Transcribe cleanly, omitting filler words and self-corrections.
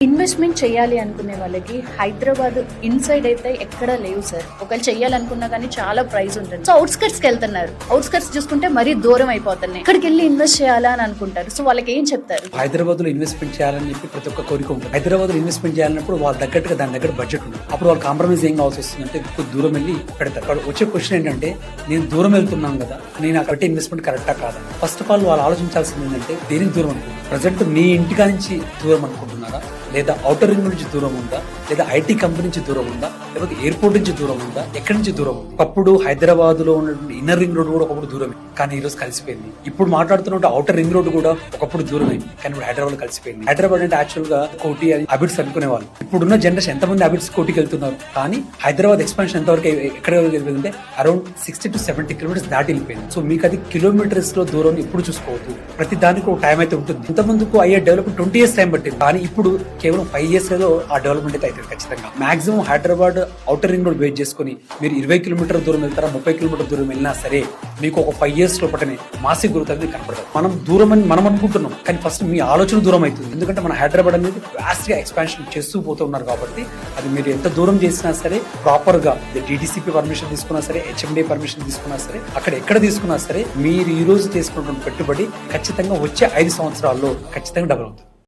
Investment చేయాలి అనుకునే వాళ్ళకి హైదరాబాద్ ఇన్సైడ్ అయితే ఎక్కడ లేవు సార్. ఒకవేళ చేయాలనుకున్నా కానీ చాలా ప్రైస్ ఉంటుంది. సో అవుట్స్కట్స్ కి వెళ్తున్నారు. అవుట్స్కట్స్ చూసుకుంటే మరీ దూరం అయిపోతున్నాయి. ఇక్కడికి వెళ్ళి ఇన్వెస్ట్ చేయాలా అని అనుకుంటారు. సో వాళ్ళకి ఏం చెప్తారు? హైదరాబాద్ లో ఇన్వెస్ట్మెంట్ చేయాలని చెప్పి ప్రతి ఒక్క కోరిక ఉంటుంది. హైదరాబాద్ లో ఇన్వెస్ట్మెంట్ చేయాలన్నప్పుడు వాళ్ళ తగ్గట్టుగా దాని దగ్గర బడ్జెట్ ఉంటుంది. అప్పుడు వాళ్ళు కాంప్రమైజ్ ఏం కావాల్సి వస్తుందంటే కొద్ది దూరం వెళ్ళి పెడతారు. అక్కడ వచ్చే క్వశ్చన్ ఏంటంటే, నేను దూరం వెళ్తున్నాను కదా, నేను అక్కడ ఇన్వెస్ట్మెంట్ కరెక్టా కాదా? ఫస్ట్ ఆఫ్ ఆల్ వాళ్ళు ఆలోచించాల్సింది ఏంటంటే, దేనికి దూరం అనుకుంటున్నారు? ప్రజెంట్ మీ ఇంటికా నుంచి దూరం అనుకుంటున్నారా, లేదా ఔటర్ రింగ్ నుంచి దూరం ఉందా, లేదా ఐటీ కంపెనీ నుంచి దూరం ఉందా, లేకపోతే ఎయిర్పోర్ట్ నుంచి దూరం ఉందా, ఎక్కడి నుంచి దూరం ఉంది? ఒకప్పుడు హైదరాబాద్ లో ఉన్నటువంటి ఇన్నర్ రింగ్ రోడ్ కూడా ఒకప్పుడు దూరమే, కానీ ఈ రోజు కలిసిపోయింది. ఇప్పుడు మాట్లాడుతున్న ఔటర్ రింగ్ రోడ్ కూడా ఒకప్పుడు దూరమైంది, కానీ ఇప్పుడు హైదరాబాద్ లో కలిసిపోయింది. హైదరాబాద్ అంటే యాక్చువల్ గా కోటి అబిట్స్ అనుకునే వాళ్ళు. ఇప్పుడున్న జనరేషన్ ఎంతమంది అబిట్స్ కోటికి వెళ్తున్నారు, కానీ హైదరాబాద్ ఎక్స్పాన్షన్ ఎంతవరకు ఎక్కడ వెళ్ళిపోయిందంటే అరౌండ్ 60 to 70 కిలోమీటర్స్ దాటి వెళ్ళిపోయింది. సో మీకు అది కిలోమీటర్స్ లో దూరం ఎప్పుడు చూసుకోవద్దు. ప్రతి దానికి ఒక టైం అయితే ఉంటుంది. ఇంత ముందుకు అయ్యే డెవలప్మెంట్ 20 years టైం పట్టింది, కానీ ఇప్పుడు కేవలం 5 years లో ఆ డెవలప్మెంట్ అయితే అవుతుంది ఖచ్చితంగా. Maximum Hyderabad outer ring road wait చేసుకుని మీరు 20 కిలోమీటర్ దూరం వెళ్తారా, 30 కిలోమీటర్ దూరం వెళ్ళినా సరే మీకు ఒక 5 years లోపటనే మాసిక్ గ్రోత్ అనేది కనపడదు. మనం దూరం అని మనం అనుకుంటున్నాం, కానీ ఫస్ట్ మీ ఆలోచన దూరం అవుతుంది. ఎందుకంటే మన హైదరాబాద్ అనేది వాస్ట్ గా ఎక్స్పాన్షన్ చేస్తూ పోతూ ఉన్నారు. కాబట్టి అది మీరు ఎంత దూరం చేసినా సరే ప్రాపర్ గా డిటిసిపి పర్మిషన్ తీసుకున్నా సరే, హెచ్ఎండి పర్మిషన్ తీసుకున్నా సరే, అక్కడ ఎక్కడ తీసుకున్నా సరే మీరు ఈ రోజు తీసుకున్న పెట్టుబడి ఖచ్చితంగా వచ్చే 5 సంవత్సరాల్లో ఖచ్చితంగా డబుల్ అవుతుంది.